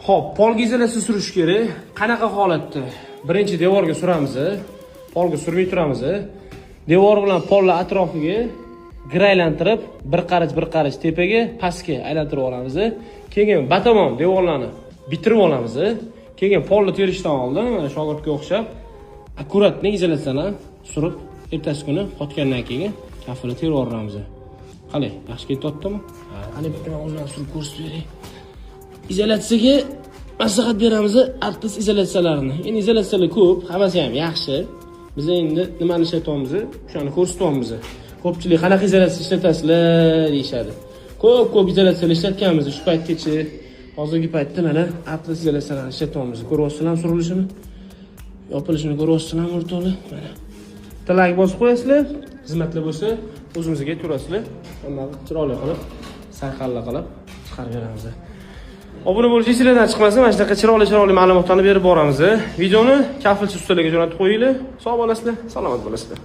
Xo'p, polga izolyatsiya surish kerak. Qanaqa holatda? Birinchi devorga suramiz. Polga surmay turamiz. Devor bilan polni atrofiga gir aylantirib, bir qarich tepaga, pastga aylantirib olamiz. Keyin batamon devorlarni bitirib olamiz. Keyin polni terishdan oldin mana shogirdga o'xshab akkuratni izolyatsiyani surib, ertasi kuni qotgandan keyin kafilni terib yuboramiz. Qalay, yaxshi ketyaptimi? Ana bitta o'rndan surib ko'rsatib bering. Izolyatsiyaga maslahat beramiz, atlas izolyatsiyalarini. Endi izolyatsiyalar ko'p, hammasi ham yaxshi. Biz endi nimani ishlatyapmiz, o'shani ko'rsatyapmiz. Ko'pchilik qanaqa izolyatsiya ishlatasizlar deyshadi. Ko'p izolyatsiyalar ishlatganmiz shu paytgacha. Hozirgi paytda mana atlas izolyatsiyalarni ishlatyapmiz. Ko'ryapsizlar surilishini, yopilishini ko'ryapsizlar o'rtoqlar. Mana. Tilak bosib qo'yasizlar, xizmatlar bo'lsa o'zimizga turasizlar. Unda chiroyli qilib, sayqallar qilib chiqarib beramiz. Obuna bo'lish esingizdan chiqmasa, mana shunaqa chiroyli ma'lumotlarni berib boramiz. Videoni kafilchi ustalarga jo'natib qo'yinglar. Sog' bo'lasizlar, salomat bo'lasizlar.